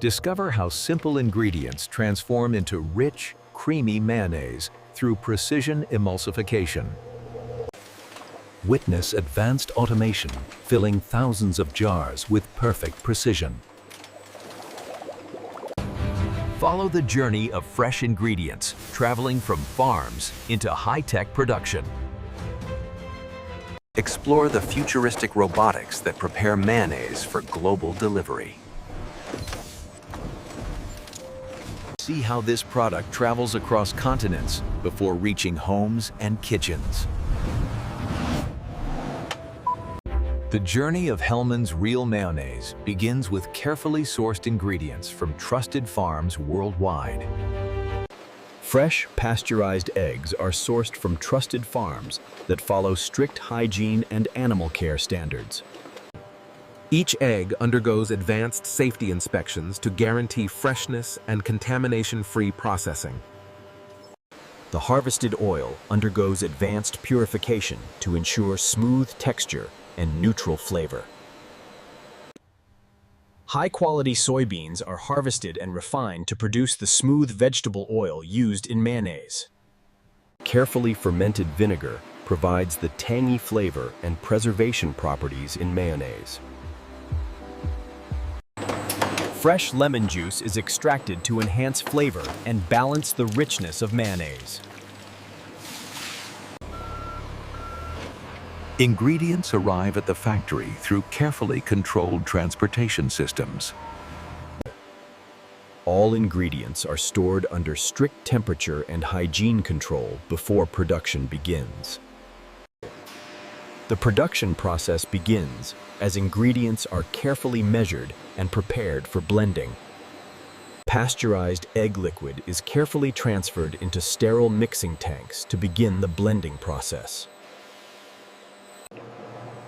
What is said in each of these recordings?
Discover how simple ingredients transform into rich, creamy mayonnaise through precision emulsification. Witness advanced automation, filling thousands of jars with perfect precision. Follow the journey of fresh ingredients, traveling from farms into high-tech production. Explore the futuristic robotics that prepare mayonnaise for global delivery. See how this product travels across continents before reaching homes and kitchens. The journey of Hellmann's real mayonnaise begins with carefully sourced ingredients from trusted farms worldwide. Fresh, pasteurized eggs are sourced from trusted farms that follow strict hygiene and animal care standards. Each egg undergoes advanced safety inspections to guarantee freshness and contamination-free processing. The harvested oil undergoes advanced purification to ensure smooth texture and neutral flavor. High-quality soybeans are harvested and refined to produce the smooth vegetable oil used in mayonnaise. Carefully fermented vinegar provides the tangy flavor and preservation properties in mayonnaise. Fresh lemon juice is extracted to enhance flavor and balance the richness of mayonnaise. Ingredients arrive at the factory through carefully controlled transportation systems. All ingredients are stored under strict temperature and hygiene control before production begins. The production process begins as ingredients are carefully measured and prepared for blending. Pasteurized egg liquid is carefully transferred into sterile mixing tanks to begin the blending process.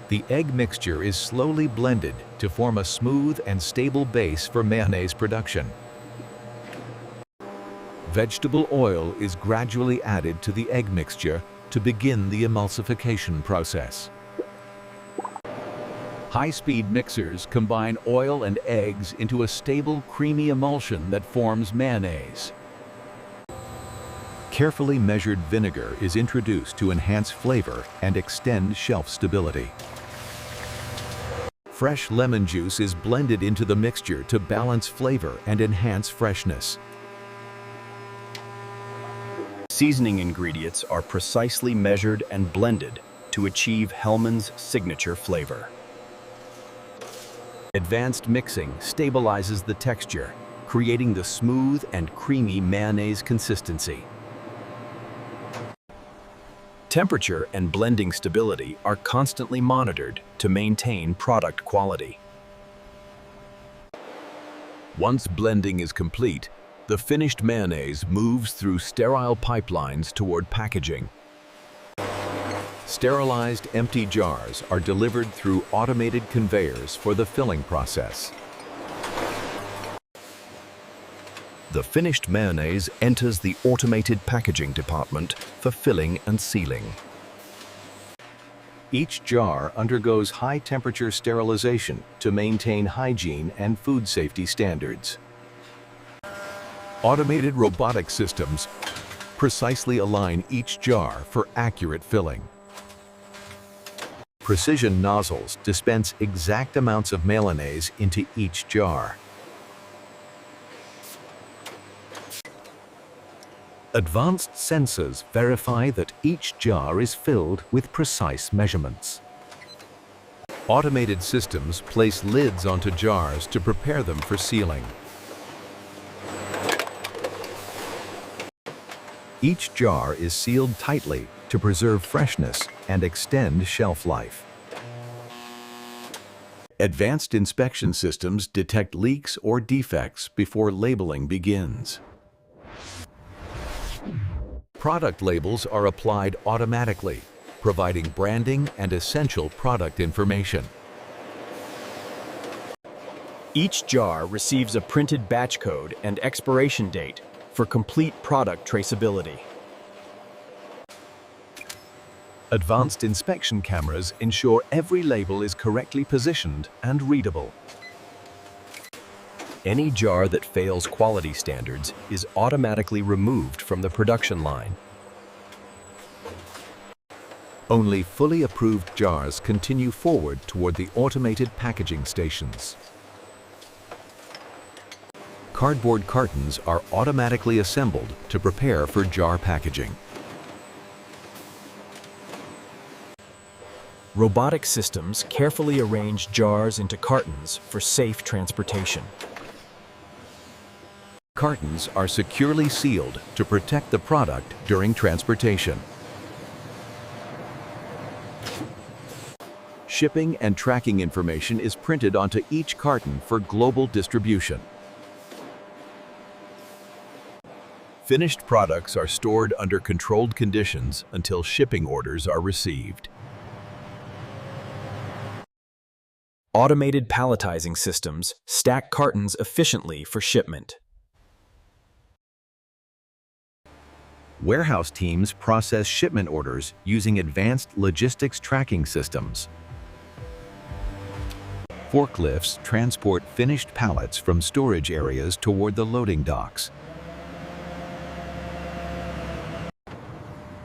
The egg mixture is slowly blended to form a smooth and stable base for mayonnaise production. Vegetable oil is gradually added to the egg mixture to begin the emulsification process. High-speed mixers combine oil and eggs into a stable, creamy emulsion that forms mayonnaise. Carefully measured vinegar is introduced to enhance flavor and extend shelf stability. Fresh lemon juice is blended into the mixture to balance flavor and enhance freshness. Seasoning ingredients are precisely measured and blended to achieve Hellmann's signature flavor. Advanced mixing stabilizes the texture, creating the smooth and creamy mayonnaise consistency. Temperature and blending stability are constantly monitored to maintain product quality. Once blending is complete, the finished mayonnaise moves through sterile pipelines toward packaging. Sterilized empty jars are delivered through automated conveyors for the filling process. The finished mayonnaise enters the automated packaging department for filling and sealing. Each jar undergoes high-temperature sterilization to maintain hygiene and food safety standards. Automated robotic systems precisely align each jar for accurate filling. Precision nozzles dispense exact amounts of mayonnaise into each jar. Advanced sensors verify that each jar is filled with precise measurements. Automated systems place lids onto jars to prepare them for sealing. Each jar is sealed tightly to preserve freshness and extend shelf life. Advanced inspection systems detect leaks or defects before labeling begins. Product labels are applied automatically, providing branding and essential product information. Each jar receives a printed batch code and expiration date for complete product traceability. Advanced inspection cameras ensure every label is correctly positioned and readable. Any jar that fails quality standards is automatically removed from the production line. Only fully approved jars continue forward toward the automated packaging stations. Cardboard cartons are automatically assembled to prepare for jar packaging. Robotic systems carefully arrange jars into cartons for safe transportation. Cartons are securely sealed to protect the product during transportation. Shipping and tracking information is printed onto each carton for global distribution. Finished products are stored under controlled conditions until shipping orders are received. Automated palletizing systems stack cartons efficiently for shipment. Warehouse teams process shipment orders using advanced logistics tracking systems. Forklifts transport finished pallets from storage areas toward the loading docks.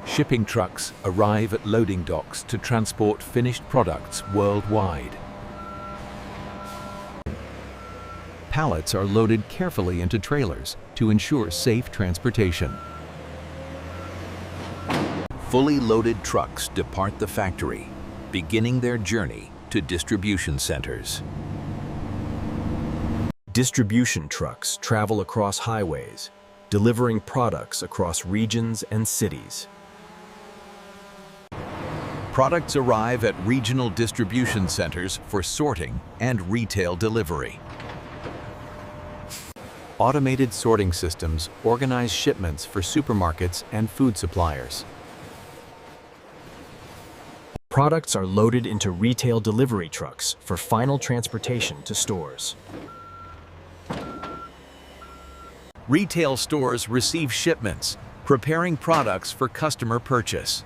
Shipping trucks arrive at loading docks to transport finished products worldwide. Pallets are loaded carefully into trailers to ensure safe transportation. Fully loaded trucks depart the factory, beginning their journey to distribution centers. Distribution trucks travel across highways, delivering products across regions and cities. Products arrive at regional distribution centers for sorting and retail delivery. Automated sorting systems organize shipments for supermarkets and food suppliers. Products are loaded into retail delivery trucks for final transportation to stores. Retail stores receive shipments, preparing products for customer purchase.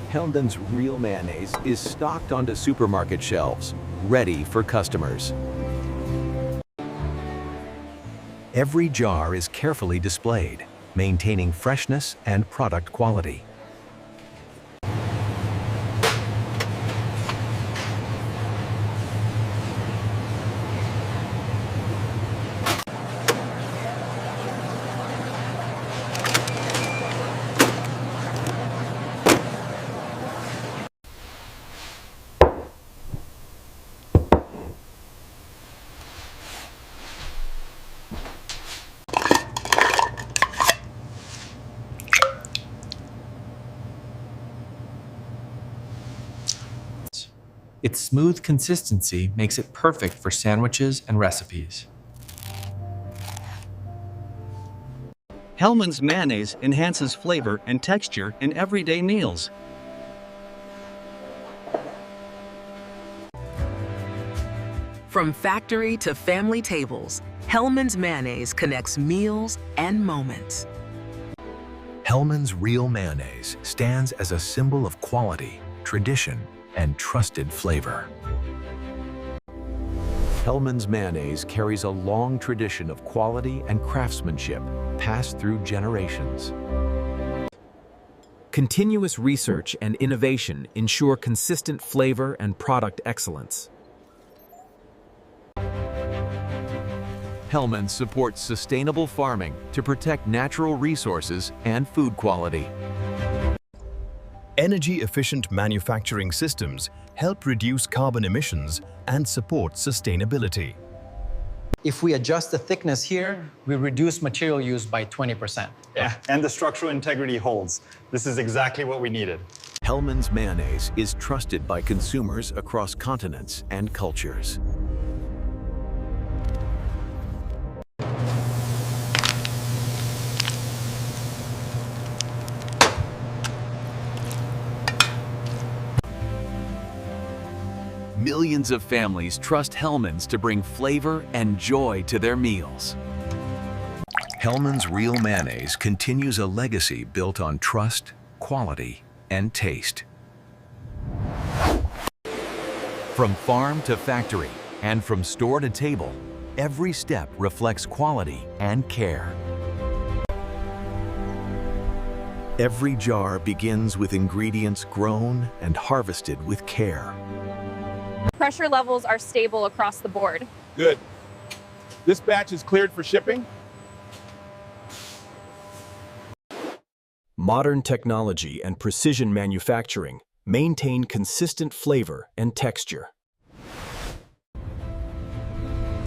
Hellmann's real mayonnaise is stocked onto supermarket shelves, ready for customers. Every jar is carefully displayed, maintaining freshness and product quality. Its smooth consistency makes it perfect for sandwiches and recipes. Hellmann's mayonnaise enhances flavor and texture in everyday meals. From factory to family tables, Hellmann's mayonnaise connects meals and moments. Hellmann's real mayonnaise stands as a symbol of quality, tradition, and trusted flavor. Hellmann's mayonnaise carries a long tradition of quality and craftsmanship passed through generations. Continuous research and innovation ensure consistent flavor and product excellence. Hellmann supports sustainable farming to protect natural resources and food quality. Energy-efficient manufacturing systems help reduce carbon emissions and support sustainability. If we adjust the thickness here, we reduce material use by 20%. Yeah, and the structural integrity holds. This is exactly what we needed. Hellmann's mayonnaise is trusted by consumers across continents and cultures. Millions of families trust Hellmann's to bring flavor and joy to their meals. Hellmann's real mayonnaise continues a legacy built on trust, quality, and taste. From farm to factory and from store to table, every step reflects quality and care. Every jar begins with ingredients grown and harvested with care. Pressure levels are stable across the board. Good. This batch is cleared for shipping. Modern technology and precision manufacturing maintain consistent flavor and texture.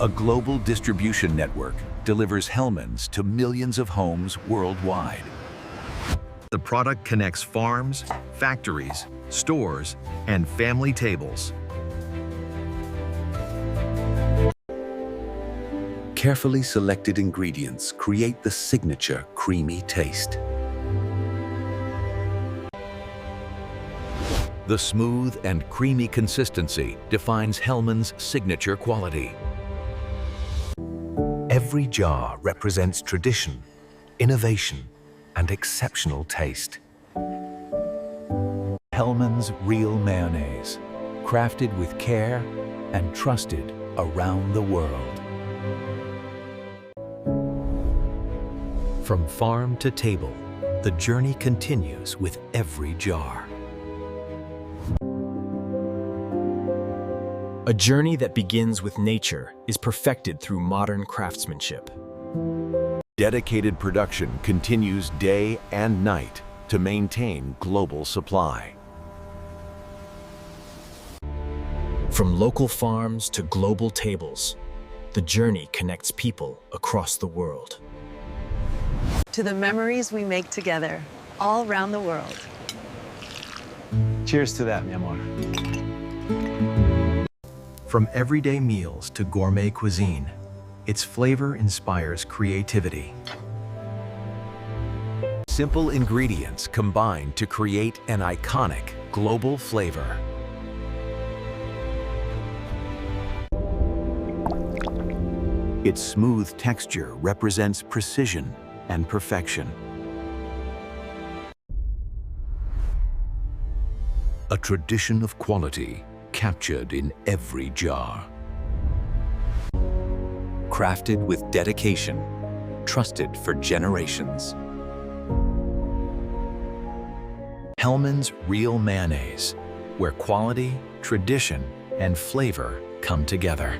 A global distribution network delivers Hellmann's to millions of homes worldwide. The product connects farms, factories, stores, and family tables. Carefully selected ingredients create the signature creamy taste. The smooth and creamy consistency defines Hellmann's signature quality. Every jar represents tradition, innovation, and exceptional taste. Hellmann's Real Mayonnaise, crafted with care and trusted around the world. From farm to table, the journey continues with every jar. A journey that begins with nature is perfected through modern craftsmanship. Dedicated production continues day and night to maintain global supply. From local farms to global tables, the journey connects people across the world. To the memories we make together, all around the world. Cheers to that, mi amor. From everyday meals to gourmet cuisine, its flavor inspires creativity. Simple ingredients combine to create an iconic global flavor. Its smooth texture represents precision and perfection. A tradition of quality captured in every jar. Crafted with dedication, trusted for generations. Hellmann's Real Mayonnaise, where quality, tradition, and flavor come together.